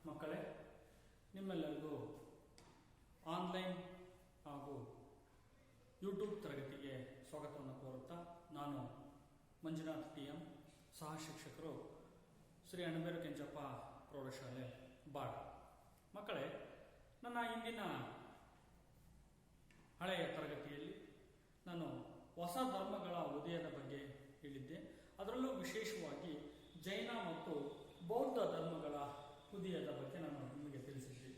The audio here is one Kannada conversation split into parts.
ಮಕ್ಕಳೇ, ನಿಮ್ಮೆಲ್ಲರಿಗೂ ಆನ್ಲೈನ್ ಹಾಗೂ ಯೂಟ್ಯೂಬ್ ತರಗತಿಗೆ ಸ್ವಾಗತವನ್ನು ಕೋರುತ್ತಾ ನಾನು ಮಂಜುನಾಥ್ ಟಿ.ಎಂ, ಸಹ ಶಿಕ್ಷಕರು, ಶ್ರೀ ಅಣಬೇರು ಕೆಂಚಪ್ಪ ಪ್ರೌಢಶಾಲೆ ಬಾಳ. ಮಕ್ಕಳೇ, ನನ್ನ ಇಂದಿನ ಹಳೆಯ ತರಗತಿಯಲ್ಲಿ ನಾನು ಹೊಸ ಧರ್ಮಗಳ ಉದಯದ ಬಗ್ಗೆ ಹೇಳಿದ್ದೆ. ಅದರಲ್ಲೂ ವಿಶೇಷವಾಗಿ ಜೈನ ಮತ್ತು ಬೌದ್ಧ ಧರ್ಮಗಳ ಉದಯದ ಬಗ್ಗೆ ನಾನು ನಿಮಗೆ ತಿಳಿಸಿದ್ದೆ.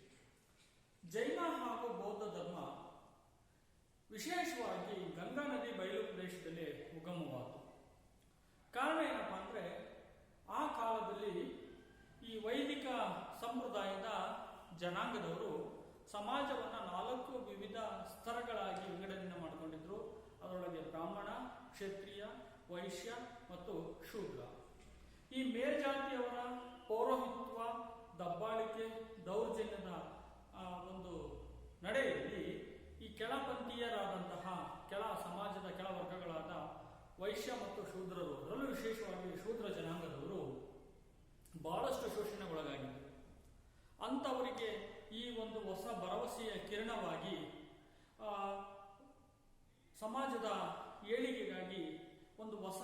ಜೈನ ಹಾಗೂ ಬೌದ್ಧ ಧರ್ಮ ವಿಶೇಷವಾಗಿ ಗಂಗಾ ನದಿ ಬಯಲು ಪ್ರದೇಶದಲ್ಲಿ ಉಗಮವಾಯಿತು. ಕಾರಣ ಏನಪ್ಪಾ ಅಂದ್ರೆ, ಆ ಕಾಲದಲ್ಲಿ ಈ ವೈದಿಕ ಸಂಪ್ರದಾಯದ ಜನಾಂಗದವರು ಸಮಾಜವನ್ನು 4 ವಿವಿಧ ಸ್ತರಗಳಾಗಿ ವಿಂಗಡಣೆ ಮಾಡಿಕೊಂಡಿದ್ರು. ಅದರೊಳಗೆ ಬ್ರಾಹ್ಮಣ, ಕ್ಷತ್ರಿಯ, ವೈಶ್ಯ ಮತ್ತು ಶೂದ್ರ. ಈ ಮೇಲ್ಜಾತಿಯವರ ಪೌರೋಹಿತ್ವ, ದಬ್ಬಾಳಿಕೆ, ದೌರ್ಜನ್ಯದ ಒಂದು ನಡೆಯಲ್ಲಿ ಈ ಕೆಳಪಂಥೀಯರಾದಂತಹ ಸಮಾಜದ ಕೆಳ ವರ್ಗಗಳಾದ ವೈಶ್ಯ ಮತ್ತು ಶೂದ್ರರು, ಅದರಲ್ಲೂ ವಿಶೇಷವಾಗಿ ಶೂದ್ರ ಜನಾಂಗದವರು ಬಹಳಷ್ಟು ಶೋಷಣೆಗೊಳಗಾಗಿದ್ದರು. ಅಂಥವರಿಗೆ ಈ ಒಂದು ಹೊಸ ಭರವಸೆಯ ಕಿರಣವಾಗಿ ಸಮಾಜದ ಏಳಿಗೆಗಾಗಿ ಒಂದು ಹೊಸ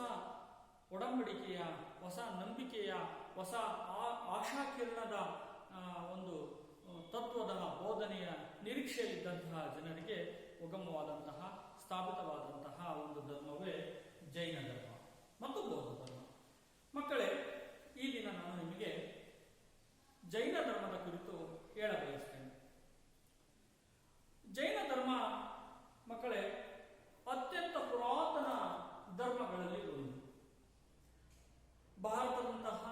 ಒಡಂಬಡಿಕೆಯ, ಹೊಸ ನಂಬಿಕೆಯ, ಹೊಸ ಆಶಾಕಿರಣದ ಒಂದು ತತ್ವದ ಬೋಧನೆಯ ನಿರೀಕ್ಷೆಯಲ್ಲಿದ್ದಂತಹ ಜನರಿಗೆ ಉಗಮವಾದಂತಹ, ಸ್ಥಾಪಿತವಾದಂತಹ ಒಂದು ಧರ್ಮವೇ ಜೈನ ಧರ್ಮ ಮತ್ತು ಬೌದ್ಧ ಧರ್ಮ. ಮಕ್ಕಳೇ, ಈ ದಿನ ನಾನು ನಿಮಗೆ ಜೈನ ಧರ್ಮದ ಕುರಿತು ಹೇಳಬಯಸ್ತೇನೆ. ಜೈನ ಧರ್ಮ ಮಕ್ಕಳೇ ಅತ್ಯಂತ ಪುರಾತನ ಧರ್ಮಗಳಲ್ಲಿ ಒಂದು. ಭಾರತದಂತಹ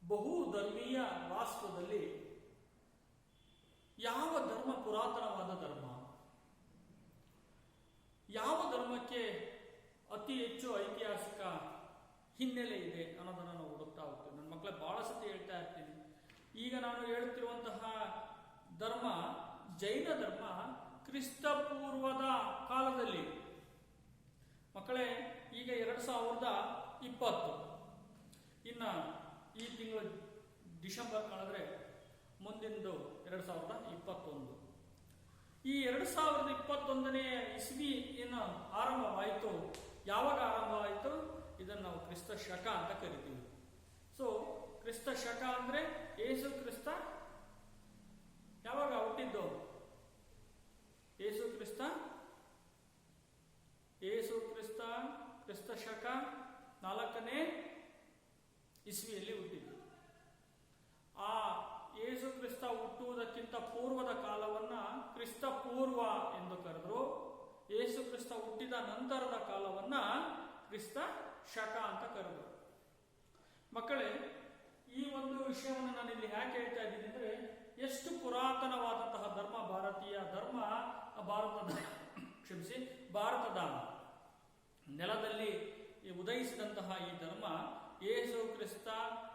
ಬಹು ಧರ್ಮೀಯ ರಾಷ್ಟ್ರದಲ್ಲಿ ಯಾವ ಧರ್ಮ ಪುರಾತನವಾದ ಧರ್ಮ, ಯಾವ ಧರ್ಮಕ್ಕೆ ಅತಿ ಹೆಚ್ಚು ಐತಿಹಾಸಿಕ ಹಿನ್ನೆಲೆ ಇದೆ ಅನ್ನೋದನ್ನು ನಾವು ಹುಡುಕ್ತಾ ಹೋಗ್ತೀವಿ. ನನ್ನ ಮಕ್ಕಳೇ ಬಹಳ ಸತಿ ಹೇಳ್ತಾ ಇರ್ತೀನಿ, ಈಗ ನಾನು ಹೇಳುತ್ತಿರುವಂತಹ ಧರ್ಮ, ಜೈನ ಧರ್ಮ, ಕ್ರಿಸ್ತ ಪೂರ್ವದ ಕಾಲದಲ್ಲಿ. ಮಕ್ಕಳೇ, ಈಗ 2020, ಇನ್ನ ಈ ತಿಂಗಳು ಡಿಸೆಂಬರ್ ಕಳೆದ್ರೆ ಮುಂದಿಂದು 2021. ಈ 2021ನೇ ಇಸ್ವಿ ಏನು ಆರಂಭವಾಯಿತು, ಯಾವಾಗ ಆರಂಭವಾಯಿತು? ಇದನ್ನು ನಾವು ಕ್ರಿಸ್ತ ಶಕ ಅಂತ ಕರಿತೀವಿ. ಸೊ ಕ್ರಿಸ್ತ ಶಕ ಅಂದ್ರೆ ಯೇಸು ಕ್ರಿಸ್ತ ಯಾವಾಗ ಹುಟ್ಟಿದ್ದು? ಯೇಸು ಕ್ರಿಸ್ತ ಕ್ರಿಸ್ತ ಶಕ 4ನೇ ಇಸ್ವಿಯಲ್ಲಿ ಹುಟ್ಟಿದ್ದು. ಆ ಯೇಸು ಕ್ರಿಸ್ತ ಹುಟ್ಟುವುದಕ್ಕಿಂತ ಪೂರ್ವದ ಕಾಲವನ್ನ ಕ್ರಿಸ್ತ ಪೂರ್ವ ಎಂದು ಕರೆದ್ರು. ಯೇಸು ಕ್ರಿಸ್ತ ಹುಟ್ಟಿದ ನಂತರದ ಕಾಲವನ್ನ ಕ್ರಿಸ್ತ ಶಕ ಅಂತ ಕರೆದ್ರು. ಮಕ್ಕಳೇ, ಈ ಒಂದು ವಿಷಯವನ್ನು ನಾನು ಇಲ್ಲಿ ಯಾಕೆ ಹೇಳ್ತಾ ಇದ್ದೀನಿ ಅಂದ್ರೆ, ಎಷ್ಟು ಪುರಾತನವಾದಂತಹ ಧರ್ಮ ಭಾರತೀಯ ಧರ್ಮ, ಭಾರತದ ನೆಲದಲ್ಲಿ ಉದಯಿಸಿದಂತಹ ಈ ಧರ್ಮ ಯೇಸು ಕ್ರಿಸ್ತ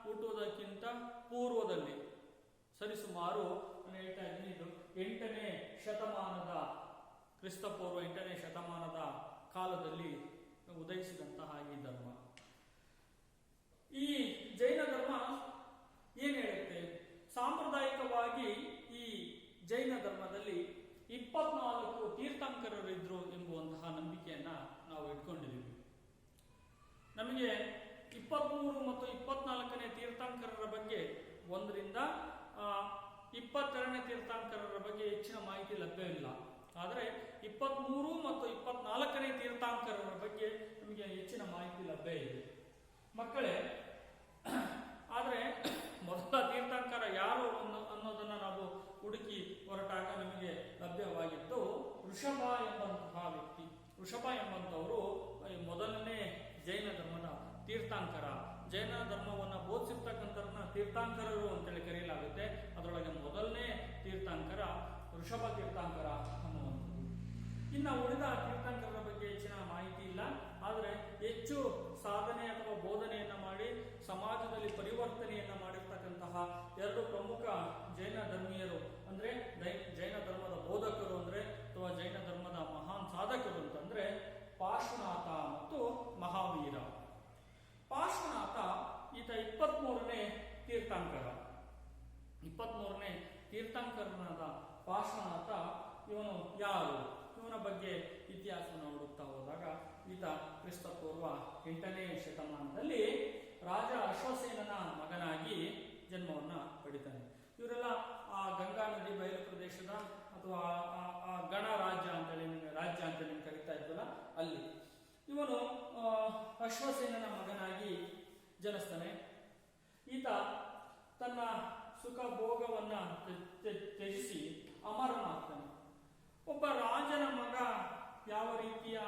ಹುಟ್ಟುವುದಕ್ಕಿಂತ ಪೂರ್ವದಲ್ಲಿ ಸರಿಸುಮಾರು ನಾನು ಹೇಳ್ತಾ ಇದ್ದೀನಿ, ಇದು 8ನೇ ಶತಮಾನದ, ಕ್ರಿಸ್ತ ಪೂರ್ವ 8ನೇ ಶತಮಾನದ ಕಾಲದಲ್ಲಿ ಉದಯಿಸಿದಂತಹ ಈ ಧರ್ಮ. ಈ ಜೈನ ಧರ್ಮ ಏನ್ ಹೇಳುತ್ತೆ? ಸಾಂಪ್ರದಾಯಿಕವಾಗಿ ಈ ಜೈನ ಧರ್ಮದಲ್ಲಿ 24 ತೀರ್ಥಂಕರರಿದ್ರು ಎಂಬುವಂತಹ ನಂಬಿಕೆಯನ್ನ ನಾವು ಇಟ್ಕೊಂಡಿದ್ದೀವಿ. ನಮಗೆ 23 ಮತ್ತು 24ನೇ ತೀರ್ಥಂಕರರ ಬಗ್ಗೆ, 1ರಿಂದ 22ನೇ ತೀರ್ಥಂಕರರ ಬಗ್ಗೆ ಹೆಚ್ಚಿನ ಮಾಹಿತಿ ಲಭ್ಯವಿಲ್ಲ. ಆದರೆ 23 ಮತ್ತು 24ನೇ ತೀರ್ಥಂಕರರ ಬಗ್ಗೆ ನಮಗೆ ಹೆಚ್ಚಿನ ಮಾಹಿತಿ ಲಭ್ಯ ಇದೆ. ಮಕ್ಕಳೇ, ಆದರೆ ಮೊದಲ ತೀರ್ಥಂಕರ ಯಾರು ಅನ್ನೋದನ್ನ ನಾವು ಹುಡುಕಿ ಹೊರಟಾಗ ನಮಗೆ ಲಭ್ಯವಾಗಿತ್ತು ಋಷಭ ಎಂಬಂತಹ ವ್ಯಕ್ತಿ. ಋಷಭ ಎಂಬಂತವರು ಮೊದಲನೇ ಜೈನ ಧರ್ಮದ ತೀರ್ಥಂಕರ. ಜೈನ ಧರ್ಮವನ್ನು ಬೋಧಿಸಿರ್ತಕ್ಕಂಥವ್ರನ್ನ ತೀರ್ಥಂಕರರು ಅಂತೇಳಿ ಕರೆಯಲಾಗುತ್ತೆ. ಅದರೊಳಗೆ ಮೊದಲನೇ ತೀರ್ಥಂಕರ ಋಷಭ ತೀರ್ಥಂಕರ ಅನ್ನುವಂಥದ್ದು. ಇನ್ನು ಉಳಿದ ತೀರ್ಥಂಕರರ ಬಗ್ಗೆ ಹೆಚ್ಚಿನ ಮಾಹಿತಿ ಇಲ್ಲ. ಆದರೆ ಹೆಚ್ಚು ಸಾಧನೆ ಅಥವಾ ಬೋಧನೆಯನ್ನ ಮಾಡಿ ಸಮಾಜದಲ್ಲಿ ಪರಿವರ್ತನೆಯನ್ನ ಮಾಡಿರ್ತಕ್ಕಂತಹ 2 ಪ್ರಮುಖ ಜೈನ ಧರ್ಮೀಯರು ಅಂದ್ರೆ ಜೈನ ಧರ್ಮದ ಬೋಧಕರು ಅಂದ್ರೆ ಅಥವಾ ಜೈನ ಧರ್ಮದ ಮಹಾನ್ ಸಾಧಕರು ಅಂತಂದ್ರೆ ಪಾರ್ಶ್ವನಾಥ ಮತ್ತು ಮಹಾವೀರ. ಪಾರ್ಶ್ವನಾಥ ಈತ 23ನೇ ತೀರ್ಥಂಕರ. ತೀರ್ಥಂಕರನಾದ ಪಾರ್ಶ್ವನಾಥ ಇವನು ಯಾರು, ಇವನ ಬಗ್ಗೆ ಇತಿಹಾಸವನ್ನು ಹುಡುಕ್ತಾ ಹೋದಾಗ ಈತ ಕ್ರಿಸ್ತಪೂರ್ವ 8ನೇ ಶತಮಾನದಲ್ಲಿ ರಾಜ ಅಶ್ವಸೇನನ ಮಗನಾಗಿ ಜನ್ಮವನ್ನು ಪಡಿತಾನೆ. ಇವರೆಲ್ಲ ಆ ಗಂಗಾ ನದಿ ಬಯಲು ಪ್ರದೇಶದ ಅಥವಾ ಆ ಗಣ ರಾಜ್ಯ ಅಂತೇಳಿ ಕರೀತಾ ಇದ್ವಲ್ಲ ಅಲ್ಲಿ ಇವನು ಅಶ್ವಸೇನನ ಮಗನಾಗಿ ಜನಿಸ್ತಾನೆ. ಈತ ತನ್ನ ಸುಖ ಭೋಗವನ್ನ ತ್ಯಜಿಸಿ ಅಮರನಾಗ್ತಾನೆ. ಒಬ್ಬ ರಾಜನ ಮಗ ಯಾವ ರೀತಿಯ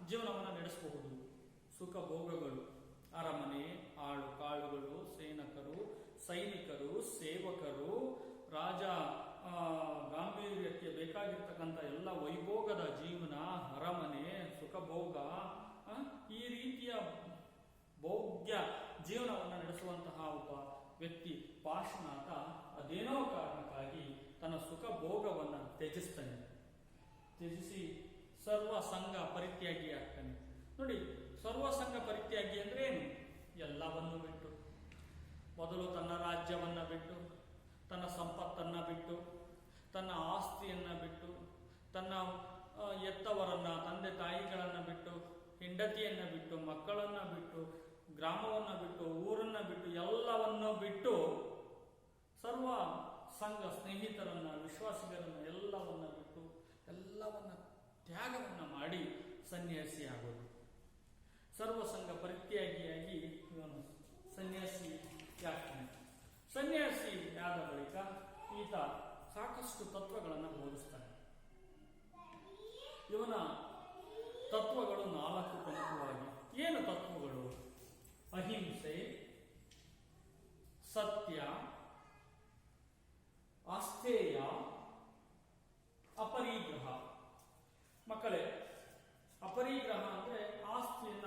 ಜೀವನವನ್ನು ನಡೆಸಬಹುದು? ಸುಖ ಭೋಗಗಳು, ಅರಮನೆ, ಆಳು ಕಾಳುಗಳು, ಸೈನಿಕರು, ಸೇವಕರು, ರಾಜ ಗಾಂಭೀರ್ಯಕ್ಕೆ ಬೇಕಾಗಿರ್ತಕ್ಕಂಥ ಎಲ್ಲ ವೈಭೋಗದ ಜೀವನ, ಅರಮನೆ, ಸುಖ ಭೋಗ, ಈ ರೀತಿಯ ಭೋಗ್ಯ ಜೀವನವನ್ನು ನಡೆಸುವಂತಹ ಒಬ್ಬ ವ್ಯಕ್ತಿ ಪಾರ್ಶ್ವನಾಥ ಅದೇನೋ ಕಾರಣಕ್ಕಾಗಿ ತನ್ನ ಸುಖ ಭೋಗವನ್ನು ತ್ಯಜಿಸಿ ಸರ್ವ ಸಂಘ ಪರಿತ್ಯಾಗಿ ಆಗ್ತಾನೆ. ನೋಡಿ, ಸರ್ವ ಸಂಘ ಪರಿತ್ಯಾಗಿ ಅಂದ್ರೆ ಏನು? ಎಲ್ಲವನ್ನು ಬಿಟ್ಟು, ಮೊದಲು ತನ್ನ ರಾಜ್ಯವನ್ನ ಬಿಟ್ಟು, ತನ್ನ ಸಂಪತ್ತನ್ನ ಬಿಟ್ಟು, ತನ್ನ ಆಸ್ತಿಯನ್ನ ಬಿಟ್ಟು, ತನ್ನ ಎತ್ತವರನ್ನ, ತಂದೆ ತಾಯಿಗಳನ್ನ ಬಿಟ್ಟು, ಹೆಂಡತಿಯನ್ನ ಬಿಟ್ಟು, ಮಕ್ಕಳನ್ನ ಬಿಟ್ಟು, ಗ್ರಾಮವನ್ನ ಬಿಟ್ಟು, ಊರನ್ನ ಬಿಟ್ಟು, ಎಲ್ಲವನ್ನ ಬಿಟ್ಟು ಸರ್ವ ಸಂಘ ಸ್ನೇಹಿತರನ್ನ, ವಿಶ್ವಾಸಿಗರನ್ನ ಎಲ್ಲವನ್ನ ಬಿಟ್ಟು, ಎಲ್ಲವನ್ನ ತ್ಯಾಗವನ್ನ ಮಾಡಿ ಸನ್ಯಾಸಿ ಆಗೋದು. ಸರ್ವಸಂಘ ಪರಿತ್ಯಾಗಿಯಾಗಿ ಇವನು ಸನ್ಯಾಸಿಯಾಗ್ತಾನೆ. ಸನ್ಯಾಸಿ ಆದ ಬಳಿಕ ಈತ ಸಾಕಷ್ಟು ತತ್ವಗಳನ್ನು ಬೋಧಿಸ್ತಾನೆ. ಇವನ ತತ್ವಗಳು 4 ಪ್ರಮುಖವಾಗಿ. ಏನು ತತ್ವಗಳು? ಅಹಿಂಸೆ, ಸತ್ಯ, ಆಸ್ಥೇಯ, ಅಪರಿಗ್ರಹ. ಮಕ್ಕಳೇ, ಅಪರಿಗ್ರಹ ಅಂದ್ರೆ ಆಸ್ತಿಯನ್ನ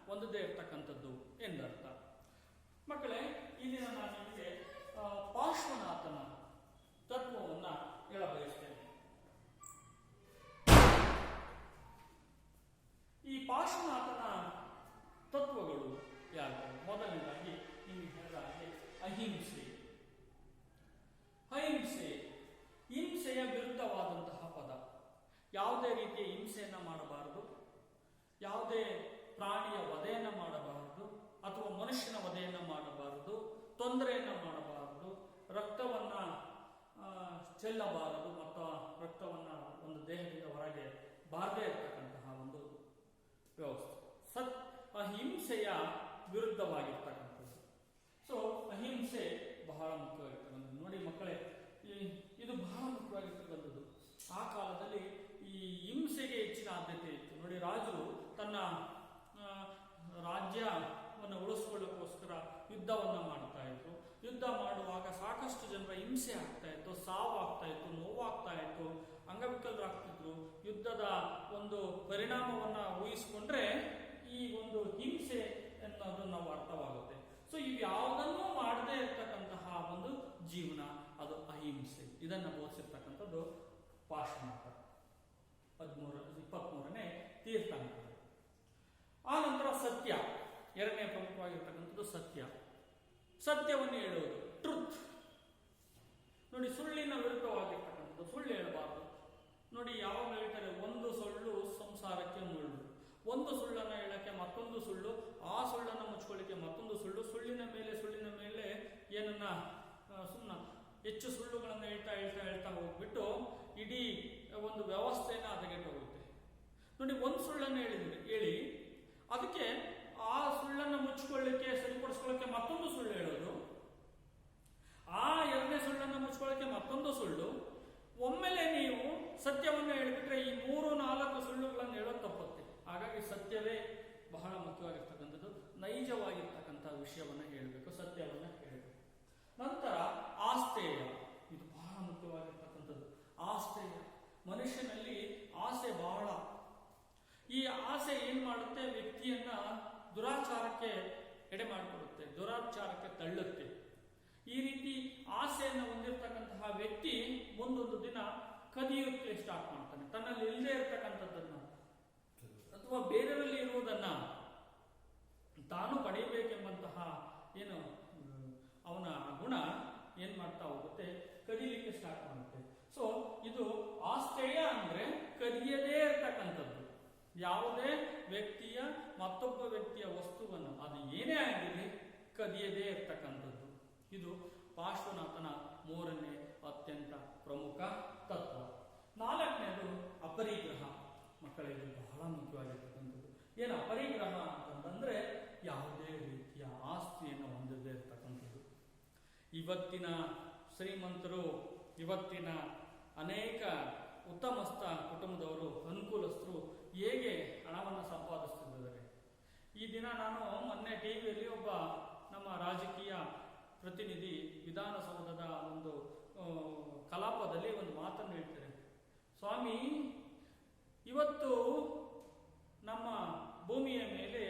ಹೊಂದದೇ ಇರ್ತಕ್ಕಂಥದ್ದು ಎಂದರ್ಥ. ಮಕ್ಕಳೇ, ಈ ದಿನ ನಾನು ನಿಮಗೆ ಪಾರ್ಶ್ವನಾಥನ ತತ್ವವನ್ನ ಹೇಳಬಯಸ್ತೇನೆ. ಈ ಪಾರ್ಶ್ವನಾಥನ ತತ್ವಗಳು ಯಾರು? ಮೊದಲನೇದಾಗಿ ನಿಮಗೆ ಹೇಳಿದ ಹಾಗೆ ಅಹಿಂಸೆ. ಹಿಂಸೆಯ ವಿರುದ್ಧವಾದಂತಹ ಪದ. ಯಾವುದೇ ರೀತಿಯ ಹಿಂಸೆಯನ್ನ ಮಾಡಬಾರದು, ಯಾವುದೇ ಪ್ರಾಣಿಯ ವಧೆಯನ್ನ ಮಾಡಬಾರದು, ಅಥವಾ ಮನುಷ್ಯನ ವಧೆಯನ್ನ ಮಾಡಬಾರದು, ತೊಂದರೆಯನ್ನ ಮಾಡಬಾರದು, ರಕ್ತವನ್ನ ಚೆಲ್ಲಬಾರದು, ಮತ್ತು ರಕ್ತವನ್ನ ಒಂದು ದೇಹದಿಂದ ಹೊರಗೆ ಬಾರದೇ ಇರತಕ್ಕಂತಹ ಒಂದು ವ್ಯವಸ್ಥೆ. ಅಹಿಂಸೆಯ ವಿರುದ್ಧವಾಗಿರ್ತಕ್ಕಂಥದ್ದು. ಸೊ ಅಹಿಂಸೆ ಬಹಳ ಮುಖ್ಯವಾಗಿರ್ತಕ್ಕಂಥದ್ದು. ನೋಡಿ ಮಕ್ಕಳೇ, ಇದು ಬಹಳ ಮುಖ್ಯವಾಗಿರ್ತಕ್ಕಂಥದ್ದು. ಆ ಕಾಲದಲ್ಲಿ ಈ ಹಿಂಸೆಗೆ ಹೆಚ್ಚಿನ ಆದ್ಯತೆ ಇತ್ತು. ನೋಡಿ, ರಾಜರು ತನ್ನ ರಾಜ್ಯವನ್ನು ಉಳಿಸ್ಕೊಳ್ಳೋಕ್ಕೋಸ್ಕರ ಯುದ್ಧವನ್ನ ಮಾಡ್ತಾ ಇದ್ರು. ಯುದ್ಧ ಮಾಡುವಾಗ ಸಾಕಷ್ಟು ಜನರ ಹಿಂಸೆ ಆಗ್ತಾ ಇತ್ತು, ಸಾವು ಆಗ್ತಾ ಇತ್ತು, ನೋವಾಗ್ತಾ ಇತ್ತು, ಅಂಗವಿಕಲರಾಗ್ತಿದ್ರು. ಯುದ್ಧದ ಒಂದು ಪರಿಣಾಮವನ್ನ ಊಹಿಸಿಕೊಂಡ್ರೆ ಈ ಒಂದು ಹಿಂಸೆ ಅನ್ನೋದು ನಾವು ಅರ್ಥವಾಗುತ್ತೆ. ಸೊ ಇವು ಯಾವುದನ್ನೂ ಮಾಡದೇ ಇರ್ತಕ್ಕಂತಹ ಒಂದು ಜೀವನ, ಅದು ಅಹಿಂಸೆ. ಇದನ್ನ ಬೋಧಿಸಿರ್ತಕ್ಕಂಥದ್ದು ಪಾರ್ಶ್ವನಾಥ, 23ನೇ ತೀರ್ಥಂಕರ. ಆ ನಂತರ ಸತ್ಯ, 2ನೇ ಪ್ರಮುಖವಾಗಿರ್ತಕ್ಕಂಥದ್ದು ಸತ್ಯ. ಸತ್ಯವನ್ನು ಹೇಳುವುದು, ಟ್ರುತ್. ನೋಡಿ, ಸುಳ್ಳಿನ ವಿರುದ್ಧವಾಗಿರ್ತಕ್ಕಂಥದ್ದು, ಸುಳ್ಳು ಹೇಳಬಾರದು. ನೋಡಿ, ಯಾವಾಗ ಹೇಳ್ತಾರೆ, ಒಂದು ಸುಳ್ಳು ಸಂಸಾರಕ್ಕೆ ಮುಳ್ಳು. ಒಂದು ಸುಳ್ಳನ್ನು ಹೇಳಕ್ಕೆ ಮತ್ತೊಂದು ಸುಳ್ಳು, ಆ ಸುಳ್ಳನ್ನು ಮುಚ್ಕೊಳ್ಳಿಕ್ಕೆ ಮತ್ತೊಂದು ಸುಳ್ಳು, ಸುಳ್ಳಿನ ಮೇಲೆ ಏನನ್ನ ಸುಮ್ಮನೆ ಹೆಚ್ಚು ಸುಳ್ಳುಗಳನ್ನು ಹೇಳ್ತಾ ಹೋಗ್ಬಿಟ್ಟು ಇಡೀ ಒಂದು ವ್ಯವಸ್ಥೆನ ಹದಗೆಟ್ಟು ಹೋಗುತ್ತೆ. ನೋಡಿ, ಒಂದು ಸುಳ್ಳನ್ನು ಹೇಳಿ ಅದಕ್ಕೆ ಆ ಸುಳ್ಳನ್ನು ಮುಚ್ಕೊಳ್ಳಿಕ್ಕೆ, ಸರಿಪಡಿಸ್ಕೊಳ್ಳಿಕ್ಕೆ ಮತ್ತೊಂದು ಸುಳ್ಳು ಹೇಳೋದು, ಆ 2ನೇ ಸುಳ್ಳನ್ನು ಮುಚ್ಕೊಳ್ಳಿಕ್ಕೆ ಮತ್ತೊಂದು ಸುಳ್ಳು. ಒಮ್ಮೆಲೆ ನೀವು ಸತ್ಯವನ್ನು ಹೇಳಿಬಿಟ್ರೆ ಈ 3-4 ಸುಳ್ಳುಗಳನ್ನು ಹೇಳೋದು ತಪ್ಪುತ್ತೆ. ಹಾಗಾಗಿ ಸತ್ಯವೇ ಬಹಳ ಮುಖ್ಯವಾಗಿರ್ತಕ್ಕಂಥದ್ದು. ನೈಜವಾಗಿರ್ತಕ್ಕಂಥ ವಿಷಯವನ್ನು ಹೇಳಬೇಕು, ಸತ್ಯವನ್ನ ಹೇಳಬೇಕು. ನಂತರ ಆಸ್ಥೇಯ, ಇದು ಬಹಳ ಮುಖ್ಯವಾಗಿರ್ತಕ್ಕಂಥದ್ದು. ಆಸ್ಥೇಯ, ಮನುಷ್ಯನಲ್ಲಿ ಆಸೆ ಬಹಳ. ಈ ಆಸೆ ಏನ್ ಮಾಡುತ್ತೆ? ವ್ಯಕ್ತಿಯನ್ನ ದುರಾಚಾರಕ್ಕೆ ಎಡೆ ಮಾಡಿಕೊಡುತ್ತೆ, ದುರಾಚಾರಕ್ಕೆ ತಳ್ಳುತ್ತೆ. ಈ ರೀತಿ ಆಸೆಯನ್ನು ಹೊಂದಿರತಕ್ಕಂತಹ ವ್ಯಕ್ತಿ ಮುಂದೊಂದು ದಿನ ಕದಿಯೋಕ್ಕೆ ಸ್ಟಾರ್ಟ್ ಮಾಡ್ತಾನೆ. ತನ್ನಲ್ಲಿ ಇಲ್ಲದೆ ಇರತಕ್ಕಂಥದ್ದನ್ನ ಅಥವಾ ಬೇರೆಯವರಲ್ಲಿ ಇರುವುದನ್ನ ತಾನು ಪಡೆಯಬೇಕೆಂಬಂತಹ ಏನು ಅವನ ಗುಣ ಏನ್ ಮಾಡ್ತಾ ಹೋಗುತ್ತೆ, ಕದಿಲಿಕ್ಕೆ ಸ್ಟಾರ್ಟ್ ಮಾಡುತ್ತೆ. ಸೊ ಇದು ಆಸ್ತೇಯ ಅಂದ್ರೆ ಕದಿಯದೇ ಇರ್ತಕ್ಕಂಥದ್ದು. ಯಾವುದೇ ವ್ಯಕ್ತಿಯ ಮತ್ತೊಬ್ಬ ವ್ಯಕ್ತಿಯ ವಸ್ತುವನ್ನು ಅದು ಏನೇ ಆಗಿರಲಿ ಕದಿಯದೇ ಇರ್ತಕ್ಕಂಥದ್ದು. ಇದು ಪಾರ್ಶ್ವನಾಥನ ಮೂರನೇ ಅತ್ಯಂತ ಪ್ರಮುಖ ತತ್ವ. ನಾಲ್ಕನೇದು ಅಪರಿಗ್ರಹ. ಮಕ್ಕಳಿಗೆ ಬಹಳ ಮುಖ್ಯವಾಗಿರ್ತಕ್ಕಂಥದ್ದು. ಏನು ಅಪರಿಗ್ರಹ ಅಂತಂದ್ರೆ ಯಾವುದೇ ರೀತಿಯ ಆಸ್ತಿಯನ್ನು ಹೊಂದದೇ ಇರ್ತಕ್ಕಂಥದ್ದು. ಇವತ್ತಿನ ಶ್ರೀಮಂತರು, ಇವತ್ತಿನ ಅನೇಕ ಉತ್ತಮಸ್ಥ ಕುಟುಂಬದವರು, ಅನುಕೂಲಸ್ಥರು ಹೇಗೆ ಹಣವನ್ನು ಸಂಪಾದಿಸುತ್ತಿದ್ದಾರೆ. ಈ ದಿನ ನಾನು ಮೊನ್ನೆ ಟಿವಿಯಲ್ಲಿ ಒಬ್ಬ ನಮ್ಮ ರಾಜಕೀಯ ಪ್ರತಿನಿಧಿ ವಿಧಾನಸೌಧದ ಒಂದು ಕಲಾಪದಲ್ಲಿ ಒಂದು ಮಾತನ್ನು ಹೇಳ್ತಾರೆ. ಸ್ವಾಮಿ, ಇವತ್ತು ನಮ್ಮ ಭೂಮಿಯ ಮೇಲೆ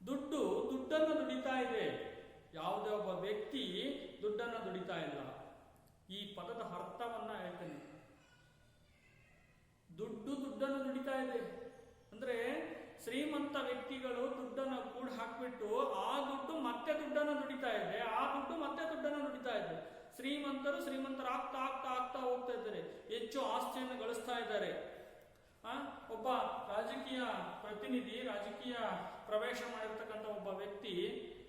ದುಡ್ಡನ್ನು ದುಡಿತಾ ಇದೆ, ಯಾವುದೇ ಒಬ್ಬ ವ್ಯಕ್ತಿ ದುಡ್ಡನ್ನು ದುಡಿತಾ ಇಲ್ಲ. ಈ ಪದದ ಅರ್ಥವನ್ನ ಹೇಳ್ತೇನೆ. ದುಡ್ಡನ್ನು ದುಡಿತಾ ಇದೆ ಅಂದ್ರೆ ಶ್ರೀಮಂತ ವ್ಯಕ್ತಿಗಳು ದುಡ್ಡನ್ನು ಕೂಡ ಹಾಕ್ಬಿಟ್ಟು ಆ ದುಡ್ಡು ಮತ್ತೆ ದುಡ್ಡನ್ನು ದುಡಿತಾ ಇದೆ, ಆ ದುಡ್ಡು ಮತ್ತೆ ದುಡ್ಡನ್ನು ದುಡಿತಾ ಇದೆ. ಶ್ರೀಮಂತರಾಗ್ತಾ ಆಗ್ತಾ ಆಗ್ತಾ ಹೋಗ್ತಾ ಇದ್ದಾರೆ, ಹೆಚ್ಚು ಆಸ್ತಿಯನ್ನು ಗಳಿಸ್ತಾ ಇದ್ದಾರೆ. ಒಬ್ಬ ರಾಜಕೀಯ ಪ್ರತಿನಿಧಿ, ರಾಜಕೀಯ ಪ್ರವೇಶ ಮಾಡಿರ್ತಕ್ಕಂಥ ಒಬ್ಬ ವ್ಯಕ್ತಿ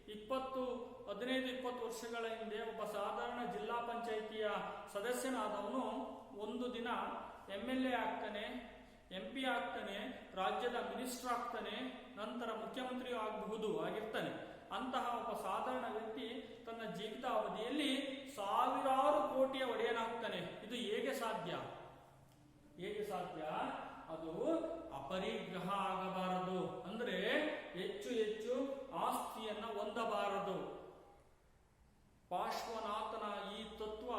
15-20 ವರ್ಷಗಳ ಹಿಂದೆ ಒಬ್ಬ ಸಾಧಾರಣ ಜಿಲ್ಲಾ ಪಂಚಾಯಿತಿಯ ಸದಸ್ಯನಾದವನು ಒಂದು ದಿನ MLA ಆಗ್ತಾನೆ, MP ಆಗ್ತಾನೆ, ರಾಜ್ಯದ ಮಿನಿಸ್ಟರ್ ಆಗ್ತಾನೆ, ನಂತರ ಮುಖ್ಯಮಂತ್ರಿಯೂ ಆಗಿರ್ತಾನೆ. ಅಂತಹ ಒಬ್ಬ ಸಾಧಾರಣ ವ್ಯಕ್ತಿ ತನ್ನ ಜೀವಿತಾವಧಿಯಲ್ಲಿ ಸಾವಿರಾರು ಕೋಟಿಯ ಒಡೆಯನಾಗ್ತಾನೆ. ಇದು ಹೇಗೆ ಸಾಧ್ಯ? ಅದು ಅಪರಿಗ್ರಹ ಆಗಬಾರದು, ಅಂದ್ರೆ ಹೆಚ್ಚು ಆಸ್ತಿಯನ್ನ ಹೊಂದಬಾರದು. ಪಾರ್ಶ್ವನಾಥನ ಈ ತತ್ವ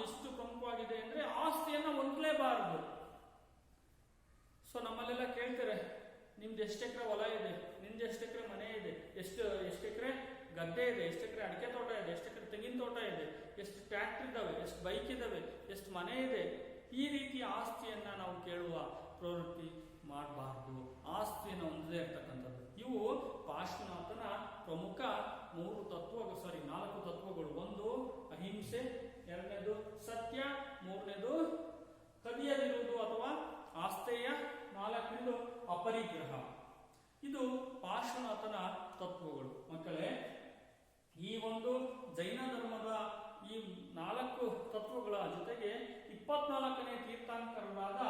ಎಷ್ಟು ಪ್ರಮುಖವಾಗಿದೆ ಅಂದ್ರೆ ಆಸ್ತಿಯನ್ನ ಹೊಂದಲೇಬಾರದು. ಸೊ ನಮ್ಮಲ್ಲೆಲ್ಲ ಕೇಳ್ತಾರೆ, ನಿಮ್ದು ಎಷ್ಟು ಎಕರೆ ಹೊಲ ಇದೆ, ನಿಮ್ದು ಎಷ್ಟು ಎಕರೆ ಮನೆ ಇದೆ, ಎಷ್ಟು ಎಕರೆ ಗದ್ದೆ ಇದೆ, ಎಷ್ಟು ಎಕರೆ ಅಡಿಕೆ ತೋಟ ಇದೆ, ಎಷ್ಟು ಎಕರೆ ತೆಂಗಿನ ತೋಟ ಇದೆ, ಎಷ್ಟು ಟ್ರ್ಯಾಕ್ಟರ್ ಇದ್ದಾವೆ, ಎಷ್ಟು ಬೈಕ್ ಇದಾವೆ, ಎಷ್ಟು ಮನೆ ಇದೆ. ಈ ರೀತಿಯ ಆಸ್ತಿಯನ್ನ ನಾವು ಕೇಳುವ ಪ್ರವೃತ್ತಿ ಮಾಡಬಾರ್ದು. ಆಸ್ತಿಯನ್ನು ಹೊಂದದೇ ಇರ್ತಕ್ಕಂಥದ್ದು. ಇವು ಪಾರ್ಶ್ವನಾಥನ ಪ್ರಮುಖ 4 ತತ್ವಗಳು. ಒಂದು ಅಹಿಂಸೆ, ಎರಡನೇದು ಸತ್ಯ, ಮೂರನೇದು ಕದಿಯದಿರುವುದು ಅಥವಾ ಆಸ್ತೇಯ, ನಾಲ್ಕನೇದು ಅಪರಿಗ್ರಹ. ಇದು ಪಾರ್ಶ್ವನಾಥನ ತತ್ವಗಳು. ಮಕ್ಕಳೇ, ಈ ಒಂದು ಜೈನ ಧರ್ಮದ ಈ 4 ತತ್ವಗಳ ಜೊತೆಗೆ 24ನೇ ತೀರ್ಥಂಕರರಾದ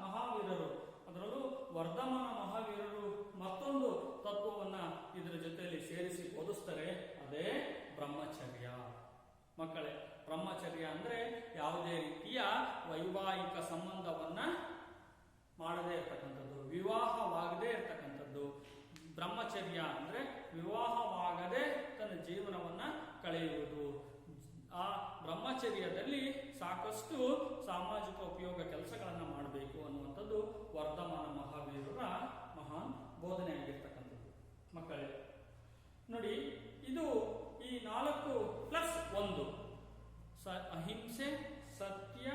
ಮಹಾವೀರರು, ಅದರಲ್ಲೂ ವರ್ಧಮಾನ ಮಹಾವೀರರು ಮತ್ತೊಂದು ತತ್ವವನ್ನ ಇದರ ಜೊತೆಯಲ್ಲಿ ಸೇರಿಸಿ ಬೋಧಿಸ್ತಾರೆ. ಅದೇ ಬ್ರಹ್ಮಚರ್ಯ. ಮಕ್ಕಳೇ, ಬ್ರಹ್ಮಚರ್ಯ ಅಂದ್ರೆ ಯಾವುದೇ ರೀತಿಯ ವೈವಾಹಿಕ ಸಂಬಂಧವನ್ನ ಮಾಡದೇ ಇರ್ತಕ್ಕಂಥದ್ದು, ವಿವಾಹವಾಗದೇ ಇರ್ತಕ್ಕಂಥದ್ದು. ಬ್ರಹ್ಮಚರ್ಯ ಅಂದ್ರೆ ವಿವಾಹವಾಗದೆ ತನ್ನ ಜೀವನವನ್ನ ಕಳೆಯುವುದು. ಆ ಬ್ರಹ್ಮಚರ್ಯದಲ್ಲಿ ಸಾಕಷ್ಟು ಸಾಮಾಜಿಕ ಉಪಯೋಗ ಕೆಲಸಗಳನ್ನು ಮಾಡಬೇಕು ಅನ್ನುವಂಥದ್ದು ವರ್ಧಮಾನ ಮಹಾವೀರರ ಮಹಾನ್ ಬೋಧನೆ ಆಗಿರ್ತಕ್ಕಂಥದ್ದು. ಮಕ್ಕಳೇ ನೋಡಿ, ಇದು ಈ 4+1 ಅಹಿಂಸೆ, ಸತ್ಯ,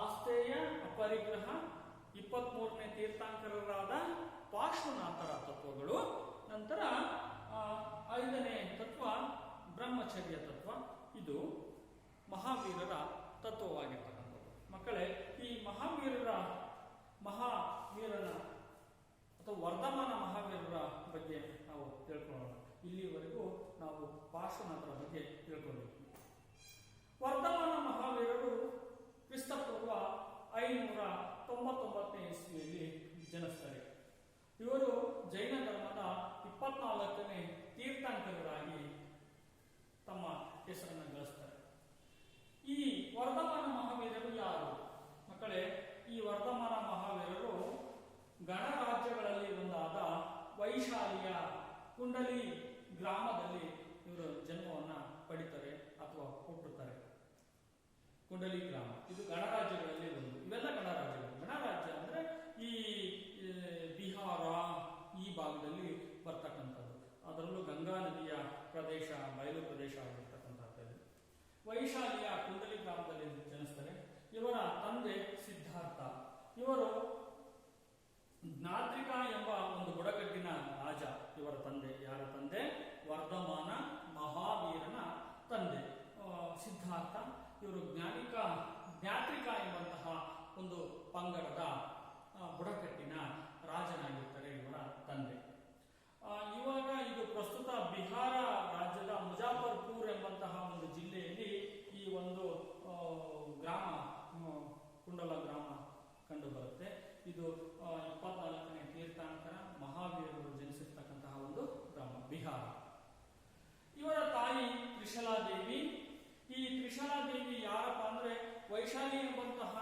ಆಸ್ತೇಯ, ಅಪರಿಗ್ರಹ, 23ನೇ ತೀರ್ಥಂಕರರಾದ ಪಾರ್ಶ್ವನಾಥರ ತತ್ವಗಳು. ನಂತರ 5ನೇ ತತ್ವ ಬ್ರಹ್ಮಚರ್ಯ ತತ್ವ. ಇದು ಮಹಾವೀರರ ತತ್ವವಾಗಿರ್ತಕ್ಕಂಥದ್ದು. ಮಕ್ಕಳೇ, ಈ ಮಹಾವೀರನ ಅಥವಾ ವರ್ಧಮಾನ ಮಹಾವೀರರ ಬಗ್ಗೆ ನಾವು ತಿಳ್ಕೊಳ್ಳೋಣ. ಇಲ್ಲಿವರೆಗೂ ನಾವು ಪಾರ್ಶ್ವನಾಥರ ಬಗ್ಗೆ ತಿಳ್ಕೊಂಡಿದ್ವಿ. ವರ್ಧಮಾನ ಮಹಾವೀರರು ಕ್ರಿಸ್ತಪೂರ್ವ 599ನೇ ಇಸ್ವಿಯಲ್ಲಿ ಜನಿಸ್ತಾರೆ. ಇವರು ಜೈನ ಧರ್ಮದ 24ನೇ ತೀರ್ಥಂಕರರಾಗಿ ತಮ್ಮ ಹೆಸರನ್ನು ಗಳಿಸ್ತಾರೆ. ಈ ವರ್ಧಮಾನ ಮಹಾವೀರರು ಯಾರು? ಮಕ್ಕಳೇ, ಈ ವರ್ಧಮಾನ ಮಹಾವೀರರು ಗಣರಾಜ್ಯಗಳಲ್ಲಿ ಒಂದಾದ ವೈಶಾಲಿಯ ಕುಂಡಲಿ ಗ್ರಾಮದಲ್ಲಿ ಇವರು ಜನ್ಮವನ್ನ ಪಡಿತಾರೆ ಅಥವಾ ಹುಟ್ಟುತ್ತಾರೆ. ಕುಂಡಲಿ ಗ್ರಾಮ ಇದು ಗಣರಾಜ್ಯಗಳಲ್ಲಿ ಒಂದು. ಇವೆಲ್ಲ ಗಣರಾಜ್ಯಗಳು. ಗಣರಾಜ್ಯ ಅಂದ್ರೆ ಈ ಬಿಹಾರ ಈ ಭಾಗದಲ್ಲಿ ಬರ್ತಕ್ಕಂಥದ್ದು. ಅದರಲ್ಲೂ ಗಂಗಾ ನದಿಯ ಪ್ರದೇಶ, ಬಯಲು ಪ್ರದೇಶ ಆಗಿರ್ತಕ್ಕಂಥದ್ದು. ವೈಶಾಲಿಯ ಕುಂಡಲಿ ಗ್ರಾಮದಲ್ಲಿ ಜನಿಸ್ತಾರೆ. ಇವರ ತಂದೆ ಸಿದ್ಧಾರ್ಥ. ಇವರು ಜ್ಞಾತ್ರಿಕ ಎಂಬ ಒಂದು ಬುಡಕಟ್ಟಿನ ರಾಜ ಇವರ ತಂದೆ. ಯಾರ ತಂದೆ? ವರ್ಧಮಾನ ಮಹಾವೀರನ ತಂದೆ. ಇವರು ಜ್ಞಾತ್ರಿಕ ಎಂಬಂತಹ ಒಂದು ಪಂಗಡದ ಬುಡಕಟ್ಟಿನ ರಾಜನಾಗಿರ್ತಾರೆ ಇವರ ತಂದೆ. ಇವಾಗ ಇದು ಪ್ರಸ್ತುತ ಬಿಹಾರ ರಾಜ್ಯದ ಮುಜಾಫರ್ಪುರ್ ಎಂಬಂತಹ ಒಂದು ಜಿಲ್ಲೆಯಲ್ಲಿ ಈ ಒಂದು ಗ್ರಾಮ ಕುಂಡಲ ಗ್ರಾಮ ಕಂಡು ಬರುತ್ತೆ. ಇದು 24ನೇ ತೀರ್ಥಂಕರ ಮಹಾವೀರರು ಜನಿಸಿರ್ತಕ್ಕಂತಹ ಒಂದು ಗ್ರಾಮ ಬಿಹಾರ. ಇವರ ತಾಯಿ ತ್ರಿಶಲಾದೇವಿ. ಈ ತ್ರಿಶಲಾದೇವಿ ಯಾರಪ್ಪ ಅಂದ್ರೆ ವೈಶಾಲಿ ಎಂಬಂತಹ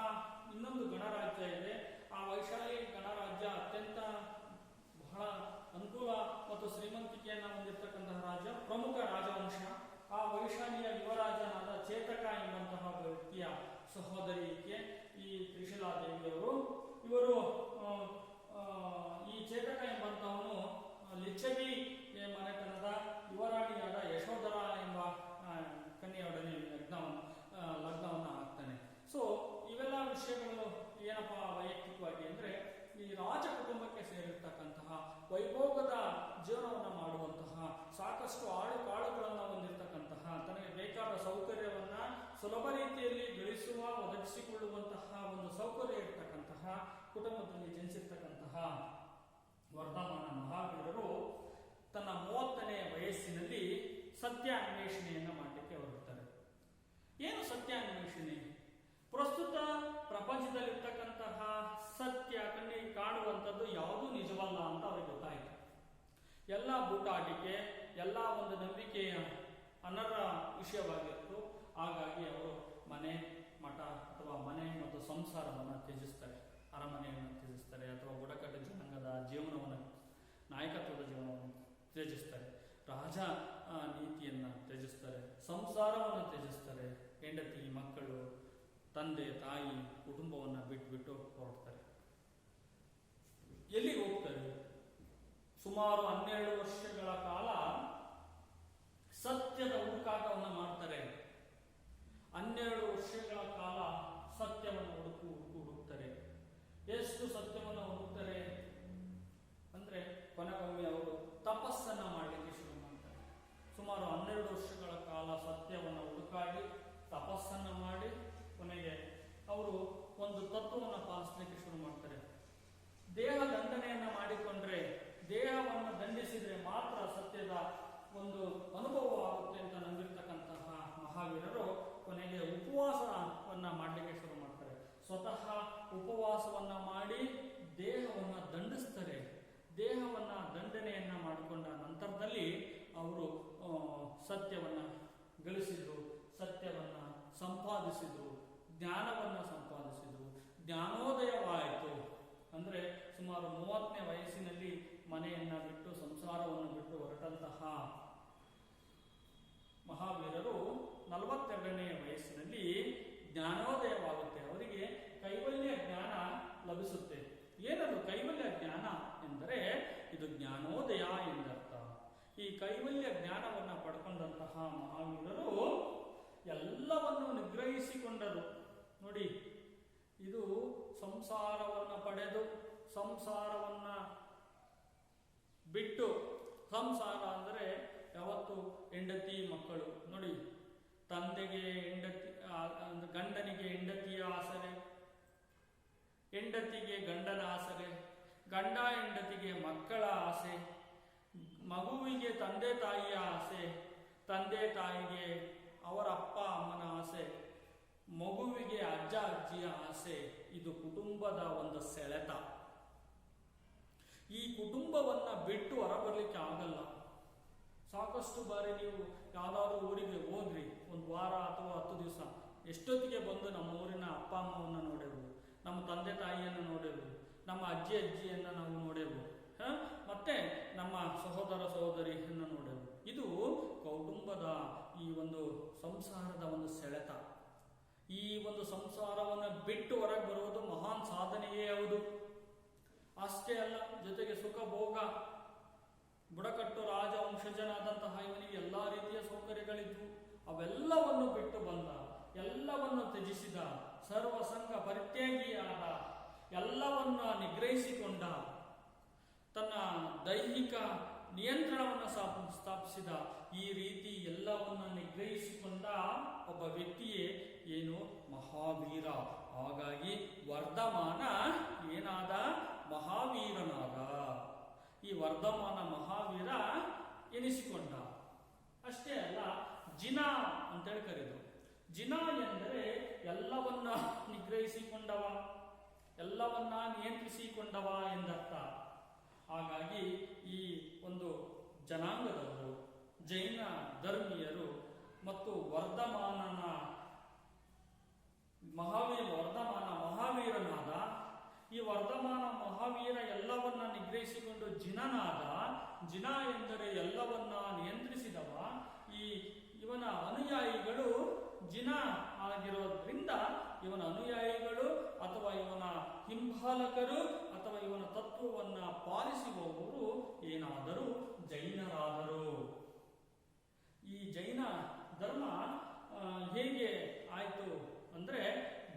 ಇನ್ನೊಂದು ಗಣರಾಜ್ಯ ಇದೆ. ಆ ವೈಶಾಲಿ ಗಣರಾಜ್ಯ ಅತ್ಯಂತ ಬಹಳ ಅನುಕೂಲ ಮತ್ತು ಶ್ರೀಮಂತಿಕೆಯನ್ನು ಹೊಂದಿರತಕ್ಕಂತಹ ರಾಜ್ಯ, ಪ್ರಮುಖ ರಾಜವಂಶ. ಆ ವೈಶಾಲಿಯ ಯುವರಾಜನಾದ ಚೇತಕ ಎಂಬಂತಹ ವ್ಯಕ್ತಿಯ ಸಹೋದರಿಕೆ ಈ ತ್ರಿಶಲಾದೇವಿಯವರು. ಇವರು ಈ ಚೇತಕ ಎಂಬಂತಹವನು ಲಿಚ್ಚವಿ ಮನೆತನದ ಯುವರಾಣಿಯಾದ ಯಶೋಧರ ಎಂಬ ಕನ್ಯೆಯೊಡನೆ ಲಗ್ನವನ್ನು ಆಗ್ತಾನೆ. ಸೊ ಇವೆಲ್ಲ ವಿಷಯಗಳು ಏನಪ್ಪಾ ವೈಯಕ್ತಿಕವಾಗಿ ಅಂದ್ರೆ ಈ ರಾಜ ಕುಟುಂಬಕ್ಕೆ ಸೇರಿರ್ತಕ್ಕಂತಹ ವೈಭೋಗದ ಜೀವನವನ್ನು ಮಾಡುವಂತಹ, ಸಾಕಷ್ಟು ಆಳುಕಾಳುಗಳನ್ನು ಹೊಂದಿರತಕ್ಕಂತಹ, ತನಗೆ ಬೇಕಾದ ಸೌಕರ್ಯವನ್ನ ಸುಲಭ ರೀತಿಯಲ್ಲಿ ಒದಗಿಸಿಕೊಳ್ಳುವಂತಹ ಒಂದು ಸೌಕರ್ಯ ಇರತಕ್ಕಂತಹ ಕುಟುಂಬದಲ್ಲಿ ಜನಿಸಿರ್ತಕ್ಕಂತಹ ವರ್ಧಮಾನ ಮಹಾವೀರರು ತನ್ನ 30ನೇ ವಯಸ್ಸಿನಲ್ಲಿ ಸತ್ಯ ಅನ್ವೇಷಣೆಯನ್ನು ಮಾಡಲಿಕ್ಕೆ ಹೊರಡ್ತಾರೆ. ಏನು ಸತ್ಯ ಅನ್ವೇಷಣೆ? ಪ್ರಸ್ತುತ ಪ್ರಪಂಚದಲ್ಲಿರ್ತಕ್ಕಂತಹ ಸತ್ಯ ಕಣ್ಣಿಗೆ ಕಾಣುವಂಥದ್ದು ಯಾವುದೂ ನಿಜವಲ್ಲ ಅಂತ ಅವ್ರಿಗೆ ಗೊತ್ತಾಯಿತು. ಎಲ್ಲ ಬೂಟಾಟಿಕೆ, ಎಲ್ಲ ಒಂದು ನಂಬಿಕೆಯ ಅನರ್ಹ ವಿಷಯವಾಗಿತ್ತು. ಹಾಗಾಗಿ ಅವರು ಮನೆ ಮಠ ಅಥವಾ ಮನೆ ಮತ್ತು ಸಂಸಾರವನ್ನು ತ್ಯಜಿಸ್ತಾರೆ, ಅರಮನೆಯನ್ನು ತ್ಯಜಿಸ್ತಾರೆ, ಅಥವಾ ಬುಡಕಟ್ಟು ಜನಾಂಗದ ಜೀವನವನ್ನು, ನಾಯಕತ್ವದ ಜೀವನವನ್ನು ತ್ಯಜಿಸ್ತಾರೆ, ರಾಜ ನೀತಿಯನ್ನು ತ್ಯಜಿಸ್ತಾರೆ, ಸಂಸಾರವನ್ನು ತ್ಯಜಿಸ್ತಾರೆ, ಹೆಂಡತಿ ಮಕ್ಕಳು ತಂದೆ ತಾಯಿ ಕುಟುಂಬವನ್ನು ಬಿಟ್ಟು ಹೊರಡ್ತಾರೆ. ಎಲ್ಲಿಗೆ ಹೋಗ್ತಾರೆ? ಸುಮಾರು 12 ವರ್ಷಗಳ ಕಾಲ ಸತ್ಯದ ಹುಡುಕಾಟವನ್ನು ಮಾಡ್ತಾರೆ. 12 ವರ್ಷಗಳ ಕಾಲ ಸತ್ಯವನ್ನು ಹುಡುಕ್ತಾರೆ. ಎಷ್ಟು ಸತ್ಯವನ್ನು ಹುಡುಕ್ತಾರೆ ಅಂದ್ರೆ ಕೊನೆಗೊಮ್ಮೆ ಅವರು ತಪಸ್ಸನ್ನ ಮಾಡಲಿಕ್ಕೆ ಶುರು ಮಾಡ್ತಾರೆ. ಸುಮಾರು 12 ವರ್ಷಗಳ ಕಾಲ ಸತ್ಯವನ್ನು ಹುಡುಕಾಡಿ ತಪಸ್ಸನ್ನ ಮಾಡಿ ಕೊನೆಗೆ ಅವರು ಒಂದು ತತ್ವವನ್ನು ಪಾಲಿಸಲಿಕ್ಕೆ ಶುರು ಮಾಡ್ತಾರೆ. ದೇಹ ದಂಡನೆಯನ್ನ ಮಾಡಿಕೊಂಡ್ರೆ, ದೇಹವನ್ನು ದಂಡಿಸಿದ್ರೆ ಮಾತ್ರ ಸತ್ಯದ ಒಂದು ಅನುಭವ ಆಗುತ್ತೆ ಅಂತ ನಂಬಿರ್ತಕ್ಕಂತಹ ಮಹಾವೀರರು ಕೊನೆಗೆ ಉಪವಾಸವನ್ನ ಮಾಡಲಿಕ್ಕೆ ಶುರು ಮಾಡ್ತಾರೆ. ಸ್ವತಃ ಉಪವಾಸವನ್ನ ಮಾಡಿ ದೇಹವನ್ನ ದಂಡಿಸ್ತಾರೆ. ದೇಹವನ್ನ ದಂಡನೆಯನ್ನ ಮಾಡಿಕೊಂಡ ನಂತರದಲ್ಲಿ ಅವರು ಸತ್ಯವನ್ನ ಗಳಿಸಿದ್ರು, ಸತ್ಯವನ್ನ ಸಂಪಾದಿಸಿದ್ರು, ಜ್ಞಾನವನ್ನ ಸಂಪಾದಿಸಿದ್ರು, ಜ್ಞಾನೋದಯವಾಯಿತು. ಅಂದ್ರೆ ಸುಮಾರು 30ನೇ ವಯಸ್ಸಿನಲ್ಲಿ ಮನೆಯನ್ನ ಬಿಟ್ಟು ಸಂಸಾರವನ್ನು ಬಿಟ್ಟು ಹೊರಟಂತಹ ಮಹಾವೀರರು 42ನೇ ವಯಸ್ಸಿನಲ್ಲಿ ಜ್ಞಾನೋದಯವಾಗುತ್ತೆ. ಅವರಿಗೆ ಕೈವಲ್ಯ ಜ್ಞಾನ ಲಭಿಸುತ್ತೆ. ಏನದು ಕೈವಲ್ಯ ಜ್ಞಾನ ಎಂದರೆ ಇದು ಜ್ಞಾನೋದಯ ಎಂದರ್ಥ. ಈ ಕೈವಲ್ಯ ಜ್ಞಾನವನ್ನು ಪಡ್ಕೊಂಡಂತಹ ಮಹಾವೀರರು ಎಲ್ಲವನ್ನು ನಿಗ್ರಹಿಸಿಕೊಂಡರು. ನೋಡಿ, ಇದು ಸಂಸಾರವನ್ನು ಪಡೆದು ಸಂಸಾರವನ್ನ ಬಿಟ್ಟು, ಸಂಸಾರ ಅಂದರೆ ಯಾವತ್ತು ಹೆಂಡತಿ ಮಕ್ಕಳು. ನೋಡಿ, ತಂದೆಗೆ ಹೆಂಡತಿ, ಗಂಡನಿಗೆ ಹೆಂಡತಿಯ ಆಸರೆ, ಹೆಂಡತಿಗೆ ಗಂಡನ ಆಸರೆ, ಗಂಡ ಹೆಂಡತಿಗೆ ಮಕ್ಕಳ ಆಸೆ, ಮಗುವಿಗೆ ತಂದೆ ತಾಯಿಯ ಆಸೆ, ತಂದೆ ತಾಯಿಗೆ ಅವರ ಅಪ್ಪ ಅಮ್ಮನ ಆಸೆ, ಮಗುವಿಗೆ ಅಜ್ಜ ಅಜ್ಜಿಯ ಆಸೆ. ಇದು ಕುಟುಂಬದ ಒಂದು ಸೆಳೆತ. ಈ ಕುಟುಂಬವನ್ನ ಬಿಟ್ಟು ಹೊರಬರ್ಲಿಕ್ಕೆ ಆಗಲ್ಲ. ಸಾಕಷ್ಟು ಬಾರಿ ನೀವು ಯಾವ್ದಾದ್ರು ಊರಿಗೆ ಹೋದ್ರಿ, ಒಂದು ವಾರ ಅಥವಾ 10 ದಿವಸ, ಎಷ್ಟೊತ್ತಿಗೆ ಬಂದು ನಮ್ಮ ಊರಿನ ಅಪ್ಪ ಅಮ್ಮವನ್ನ ನೋಡೆವು, ನಮ್ಮ ತಂದೆ ತಾಯಿಯನ್ನು ನೋಡೆವು, ನಮ್ಮ ಅಜ್ಜಿ ಅಜ್ಜಿಯನ್ನ ನಾವು ನೋಡೆವು, ಮತ್ತೆ ನಮ್ಮ ಸಹೋದರ ಸಹೋದರಿಯನ್ನು ನೋಡೆವು. ಇದು ಕೌಟುಂಬದ ಈ ಒಂದು ಸಂಸಾರದ ಒಂದು ಸೆಳೆತ. ಈ ಒಂದು ಸಂಸಾರವನ್ನು ಬಿಟ್ಟು ಹೊರಗೆ ಬರುವುದು ಮಹಾನ್ ಸಾಧನೆಯೇ ಹೌದು. ಅಷ್ಟೇ ಅಲ್ಲ, ಜೊತೆಗೆ ಸುಖ ಭೋಗ, ಬುಡಕಟ್ಟು ರಾಜವಂಶಜನಾದಂತಹ ಇವನಿಗೆ ಎಲ್ಲಾ ರೀತಿಯ ಸೌಕರ್ಯಗಳಿದ್ವು. ಅವೆಲ್ಲವನ್ನು ಬಿಟ್ಟು ಬಂದ, ಎಲ್ಲವನ್ನು ತ್ಯಜಿಸಿದ, ಸರ್ವಸಂಗ ಪರಿತ್ಯಾಗಿಯಾದ, ಎಲ್ಲವನ್ನ ನಿಗ್ರಹಿಸಿಕೊಂಡ, ತನ್ನ ದೈಹಿಕ ನಿಯಂತ್ರಣವನ್ನು ಸ್ಥಾಪಿಸಿದ. ಈ ರೀತಿ ಎಲ್ಲವನ್ನ ನಿಗ್ರಹಿಸಿಕೊಂಡ ಒಬ್ಬ ವ್ಯಕ್ತಿಯೇ ಏನು ಮಹಾವೀರ. ಹಾಗಾಗಿ ವರ್ಧಮಾನ ಏನಾದ? ಮಹಾವೀರನಾದ. ಈ ವರ್ಧಮಾನ ಮಹಾವೀರ ಎನಿಸಿಕೊಂಡ. ಅಷ್ಟೇ ಅಲ್ಲ, ಜಿನ ಅಂತೇಳಿ ಕರೆದರು. ಜಿನ ಎಂದರೆ ಎಲ್ಲವನ್ನ ನಿಗ್ರಹಿಸಿಕೊಂಡವ, ಎಲ್ಲವನ್ನ ನಿಯಂತ್ರಿಸಿಕೊಂಡವ ಎಂದರ್ಥ. ಹಾಗಾಗಿ ಈ ಒಂದು ಜನಾಂಗದವರು, ಜೈನ ಧರ್ಮೀಯರು ಮತ್ತು ವರ್ಧಮಾನ ಮಹಾವೀರನಾದ, ಈ ವರ್ಧಮಾನ ಮಹಾವೀರ ಎಲ್ಲವನ್ನ ನಿಗ್ರಹಿಸಿಕೊಂಡು ಜಿನನಾದ. ಜಿನ ಎಂದರೆ ಎಲ್ಲವನ್ನ ನಿಯಂತ್ರಿಸಿದವ. ಇವನ ಅನುಯಾಯಿಗಳು ಜಿನ ಆಗಿರೋದ್ರಿಂದ ಇವನ ಅನುಯಾಯಿಗಳು ಅಥವಾ ಇವನ ಹಿಂಬಾಲಕರು ಅಥವಾ ಇವನ ತತ್ವವನ್ನ ಪಾಲಿಸುವವರು ಏನಾದರೂ ಜೈನರಾದರು. ಈ ಜೈನ ಧರ್ಮ ಹೇಗೆ ಆಯ್ತು ಅಂದ್ರೆ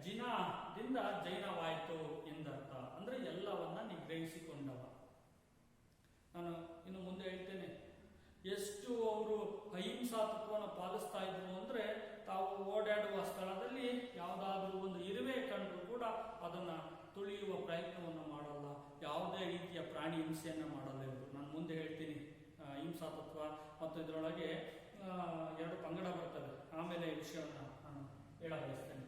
ಜಿನದಿಂದ ಜೈನವಾಯಿತು ಎಂದರ್ಥ. ಅಂದ್ರೆ ಎಲ್ಲವನ್ನ ನಿಗ್ರಹಿಸಿಕೊಂಡವ. ನಾನು ಇನ್ನು ಮುಂದೆ ಹೇಳ್ತೇನೆ. ಎಷ್ಟು ಅವರು ಅಹಿಂಸಾ ತತ್ವವನ್ನು ಪಾಲಿಸ್ತಾ ಇದ್ರು ಅಂದ್ರೆ, ತಾವು ಓಡಾಡುವ ಸ್ಥಳದಲ್ಲಿ ಯಾವುದಾದ್ರೂ ಒಂದು ಇರುವೆ ಕಂಡು ಕೂಡ ಅದನ್ನ ತುಳಿಯುವ ಪ್ರಯತ್ನವನ್ನು ಮಾಡಲ್ಲ. ಯಾವುದೇ ರೀತಿಯ ಪ್ರಾಣಿ ಹಿಂಸೆಯನ್ನ ಮಾಡಲ್ಲ ಇವರು. ನಾನು ಮುಂದೆ ಹೇಳ್ತೀನಿ ಅಹಿಂಸಾ ತತ್ವ ಮತ್ತು ಇದರೊಳಗೆ ಎರಡು ಪಂಗಡ ಬರ್ತವೆ. ಆಮೇಲೆ ಈ ವಿಷಯವನ್ನು ನಾನು ಹೇಳಬಯಸ್ತೇನೆ.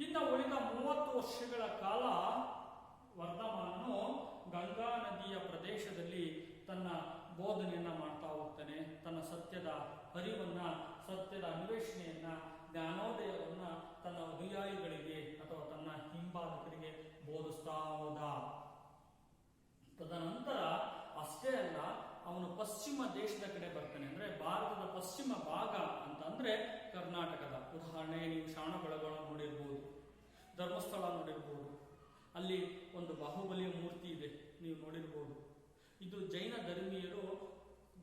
ಇನ್ನು ಉಳಿದ 30 ವರ್ಷಗಳ ಕಾಲ ವರ್ಧಮಾನನು ಗಂಗಾ ನದಿಯ ಪ್ರದೇಶದಲ್ಲಿ ತನ್ನ ಬೋಧನೆಯನ್ನ ಮಾಡ್ತಾ ಹೋಗ್ತಾನೆ. ತನ್ನ ಸತ್ಯದ ಅರಿವನ್ನ, ಸತ್ಯದ ಅನ್ವೇಷಣೆಯನ್ನ, ಜ್ಞಾನೋದಯವನ್ನ ತನ್ನ ಅನುಯಾಯಿಗಳಿಗೆ ಅಥವಾ ತನ್ನ ಹಿಂಬಾಲಕರಿಗೆ ಬೋಧಿಸ್ತಾ ಹೋದ. ತದನಂತರ ಅಷ್ಟೇ ಅಲ್ಲ, ಅವನು ಪಶ್ಚಿಮ ದೇಶದ ಕಡೆ ಬರ್ತಾನೆ. ಅಂದ್ರೆ ಭಾರತದ ಪಶ್ಚಿಮ ಭಾಗ ಅಂತ ಅಂದ್ರೆ ಕರ್ನಾಟಕದ. ಉದಾಹರಣೆಗೆ ನೀವು ಶ್ರವಣಬೆಳಗೊಳ ನೋಡಿರ್ಬೋದು, ಧರ್ಮಸ್ಥಳ ನೋಡಿರ್ಬೋದು. ಅಲ್ಲಿ ಒಂದು ಬಾಹುಬಲಿಯ ಮೂರ್ತಿ ಇದೆ, ನೀವು ನೋಡಿರ್ಬೋದು. ಇದು ಜೈನ ಧರ್ಮೀಯರು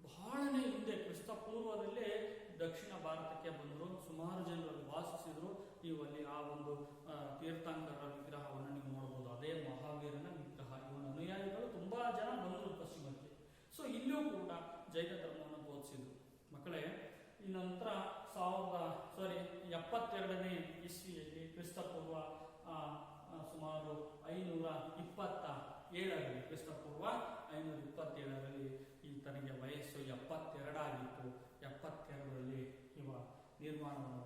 ಬಹಳನೇ ಹಿಂದೆ ಕ್ರಿಸ್ತ ಪೂರ್ವದಲ್ಲೇ ದಕ್ಷಿಣ ಭಾರತಕ್ಕೆ ಬಂದರು. ಸುಮಾರು ಜನರಲ್ಲಿ ವಾಸಿಸಿದ್ರು. ನೀವು ಅಲ್ಲಿ ಆ ಒಂದು ತೀರ್ಥಂಕರ ವಿಗ್ರಹವನ್ನು ನೀವು ನೋಡ್ಬೋದು. ಅದೇ ಮಹಾವೀರನ ವಿಗ್ರಹ. ಇವನ ಅನುಯಾಯಿಗಳು ತುಂಬಾ ಜನ ಬಂದರು ಪಶ್ಚಿಮಕ್ಕೆ. ಸೊ ಇಲ್ಲೂ ಕೂಡ ಜೈನ ಧರ್ಮವನ್ನು ಬೋಧಿಸಿದ್ರು. ಮಕ್ಕಳೇ, ಈ ನಂತರ 72ನೇ ಇಸ್ವಿಯಲ್ಲಿ ಕ್ರಿಸ್ತಪೂರ್ವ ಸುಮಾರು 527ರಲ್ಲಿ, ಕ್ರಿಸ್ತಪೂರ್ವ 527ರಲ್ಲಿ ಈತನಿಗೆ ವಯಸ್ಸು 72 ಆಗಿತ್ತು. 72ರಲ್ಲಿ ಇವ ನಿರ್ಮಾಣವನ್ನು